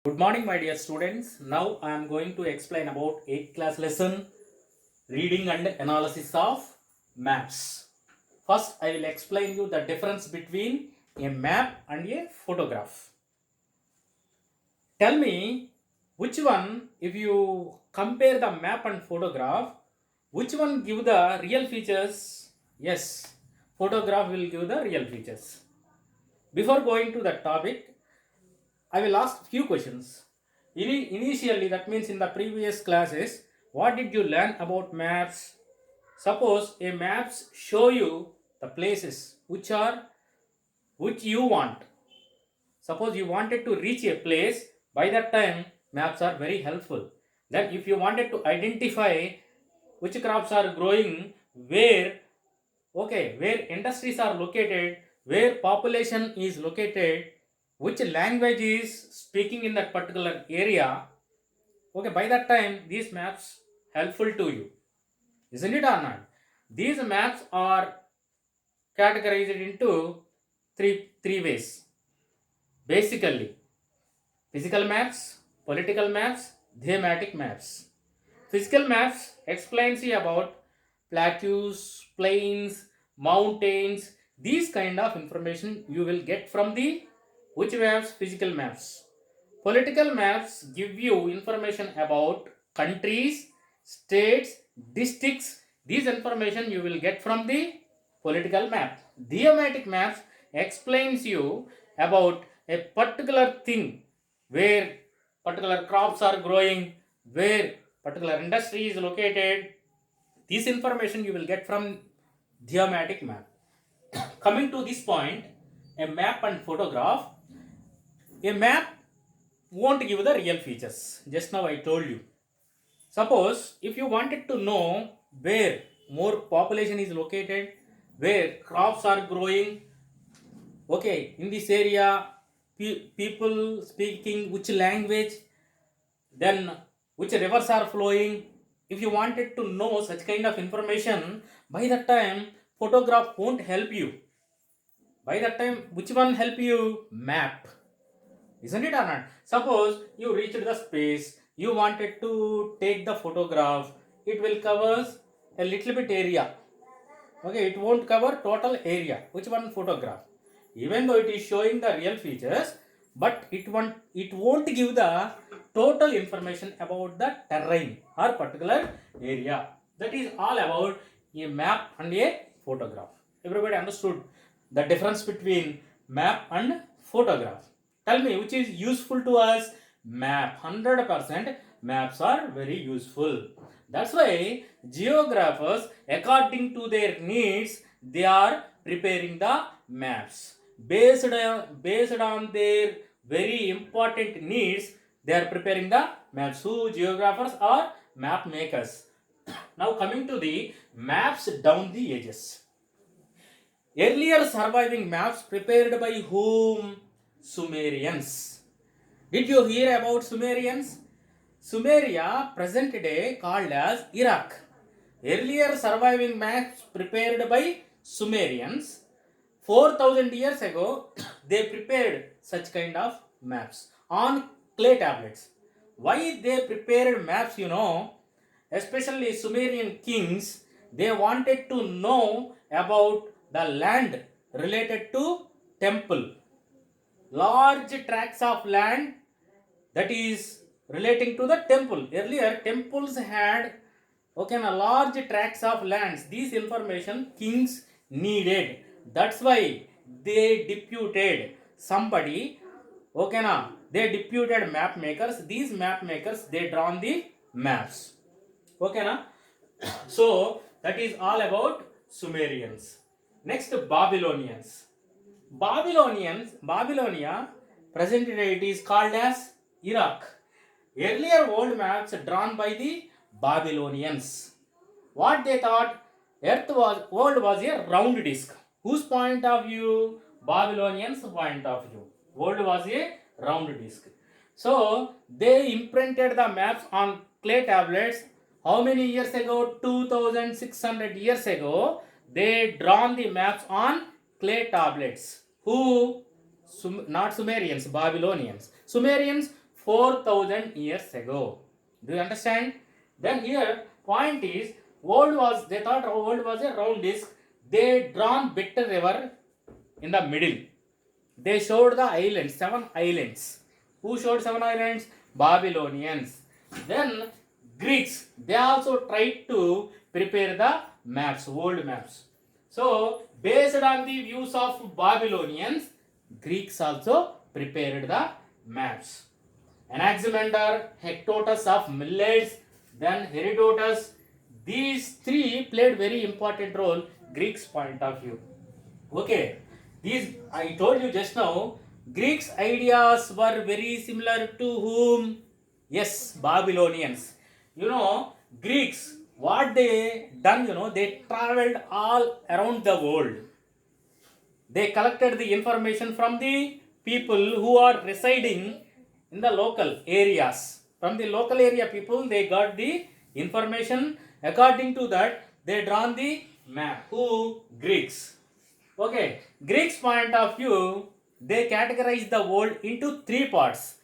Good morning, my dear students. Now I am going to explain about 8th class lesson reading and analysis of maps. First, I will explain you the difference between a map and a photograph. Tell me which one, if you compare the map and photograph, which one give the real features? Yes, photograph will give the real features. Before going to the topic, I will ask few questions. Initially, that means in the previous classes, what did you learn about maps? Suppose a maps show you the places which you want. Suppose you wanted to reach a place, by that time maps are very helpful. Then if you wanted to identify which crops are growing, where industries are located, where population is located, which language is speaking in that particular area, okay, by that time these maps helpful to you, isn't it or not? These maps are categorized into three ways. Basically, physical maps, political maps, thematic maps. Physical maps explains you about plateaus, plains, mountains. These kind of information you will get from the which maps? Physical maps. Political maps give you information about countries, states, districts. These information you will get from the political map. Thematic maps explains you about a particular thing, where particular crops are growing, where particular industry is located. This information you will get from thematic map. Coming to this point, a map and photograph. A map won't give the real features. Just now I told you. Suppose if you wanted to know where more population is located, where crops are growing, okay, in this area, people speaking which language, then which rivers are flowing. If you wanted to know such kind of information, by that time photograph won't help you. By that time, which one help you? Map, isn't it or not? Suppose you reached the space, you wanted to take the photograph, it will cover a little bit area. Okay, it won't cover total area. Which one? Photograph. Even though it is showing the real features, but it won't give the total information about the terrain or particular area. That is all about a map and a photograph. Everybody understood the difference between map and photograph. Tell me which is useful to us? Map. 100% maps are very useful. That's why geographers, according to their needs, they are preparing the maps. Based on their very important needs, they are preparing the maps. Who? Geographers or map makers. Now coming to the maps down the ages. Earlier surviving maps prepared by whom? Sumerians. Did you hear about Sumerians? Sumeria, present day called as Iraq. Earlier surviving maps prepared by Sumerians. 4000 years ago, they prepared such kind of maps on clay tablets. Why they prepared maps, especially Sumerian kings, they wanted to know about the land related to temple. Large tracts of land that is relating to the temple. Earlier temples had large tracts of lands. These information kings needed. That's why they deputed somebody. They deputed map makers. These map makers, they drawn the maps. So that is all about Sumerians. Next, Babylonia, present day it is called as Iraq. Earlier world maps drawn by the Babylonians. What they thought? World was a round disc. Whose point of view? Babylonians' point of view. World was a round disc. So they imprinted the maps on clay tablets. How many years ago? 2600 years ago. They drawn the maps on clay tablets. Who? Not Sumerians, Babylonians. Sumerians 4,000 years ago. Do you understand? Then here point is they thought world was a round disc. They drawn bitter river in the middle. They showed the islands, 7 islands. Who showed 7 islands? Babylonians. Then Greeks, they also tried to prepare the maps, world maps. So based on the views of Babylonians, Greeks also prepared the maps. Anaximander, Herodotus of Millets, then Herodotus, these three played very important role Greeks point of view. Okay, these I told you just now, Greeks ideas were very similar to whom? Yes, Babylonians. Greeks, what they done, they traveled all around the world. They collected the information from the people who are residing in the local areas. From the local area people, they got the information. According to that, they drawn the map. Who? Greeks. Okay, Greeks point of view, they categorize the world into 3 parts,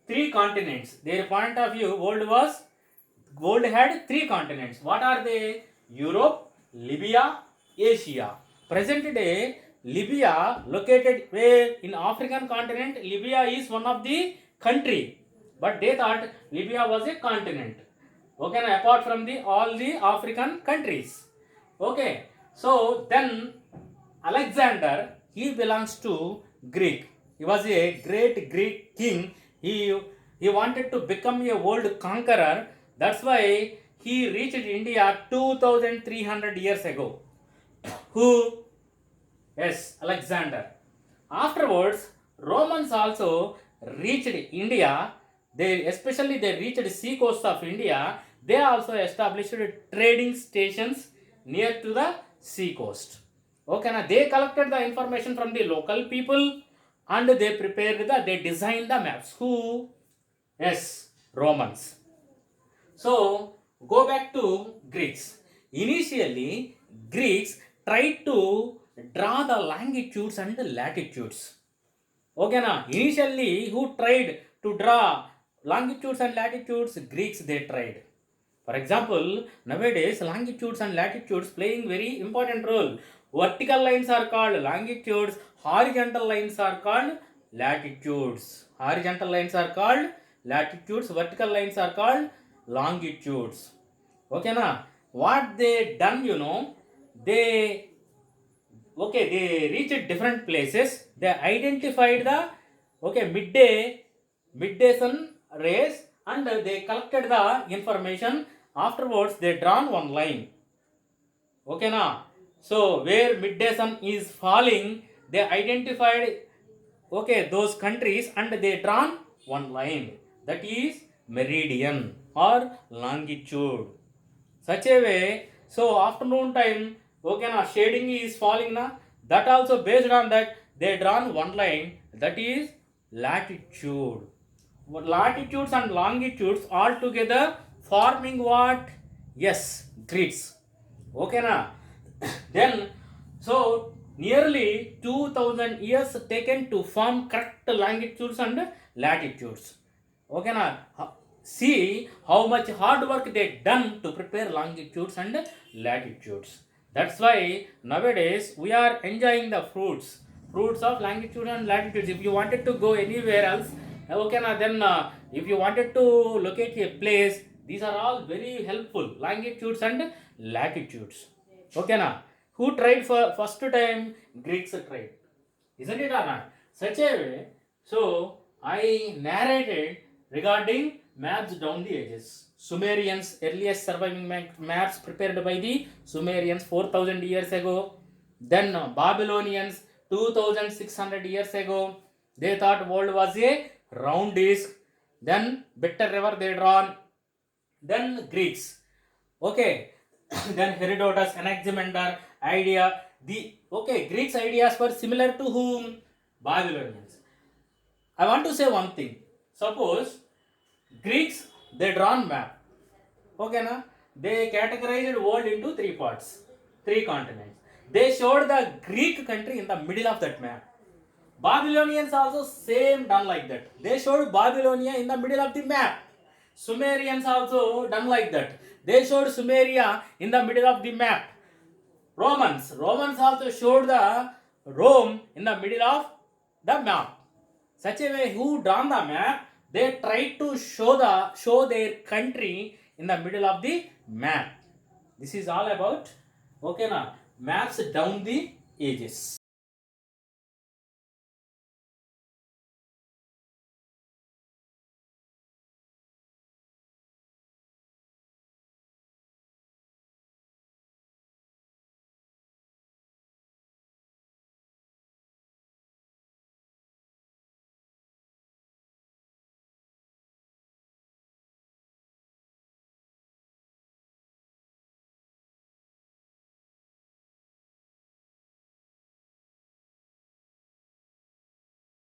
3 continents. Their point of view, world had 3 continents. What are they? Europe, Libya, Asia. Present day, Libya located where? In African continent. Libya is one of the country, but they thought Libya was a continent. Okay, apart from all the African countries. Okay, so then Alexander, he belongs to Greek. He was a great Greek king. He wanted to become a world conqueror. That's why he reached India 2300 years ago. Who? Yes, Alexander. Afterwards, Romans also reached India. Especially they reached sea coast of India. They also established trading stations near to the sea coast. Okay, now they collected the information from the local people and they designed the maps. Who? Yes, Romans. So go back to Greeks. Initially, Greeks tried to draw the longitudes and the latitudes. Okay, now initially who tried to draw longitudes and latitudes? Greeks, they tried. For example, nowadays longitudes and latitudes playing very important role. Vertical lines are called longitudes, horizontal lines are called latitudes. Horizontal lines are called latitudes, vertical lines are called longitudes. Okay, na? What they done, they reached different places. They identified the midday sun rays and they collected the information. Afterwards, they drawn one line. Okay, na? So where midday sun is falling, they identified those countries and they drawn one line. That is meridian or longitude. Such a way, so afternoon time, shading is falling na. That also based on that they drawn one line. That is latitude. Latitudes and longitudes all together forming what? Yes, grids. Okay na. Then so nearly 2000 years taken to form correct longitudes and latitudes. Okay na. See how much hard work they done to prepare longitudes and latitudes. That's why nowadays we are enjoying the fruits of longitude and latitudes. If you wanted to go anywhere else, then if you wanted to locate a place, these are all very helpful, longitudes and latitudes. Okay na? Who tried for first time? Greeks tried. Isn't it or not? Such a way. So I narrated regarding maps down the ages. Sumerians, earliest surviving maps prepared by the Sumerians 4000 years ago. Then Babylonians 2600 years ago. They thought world was a round disc. Then bitter river they drawn. Then Greeks. Okay. Then Herodotus, Anaximander idea. Greeks ideas were similar to whom? Babylonians. I want to say one thing. Suppose Greeks, they drawn map. Okay na? They categorized world into 3 parts, 3 continents. They showed the Greek country in the middle of that map. Babylonians also same done like that. They showed Babylonia in the middle of the map. Sumerians also done like that. They showed Sumeria in the middle of the map. Romans also showed the Rome in the middle of the map. Such a way who drawn the map, they tried to show their country in the middle of the map. This is all about, okay na, maps down the ages.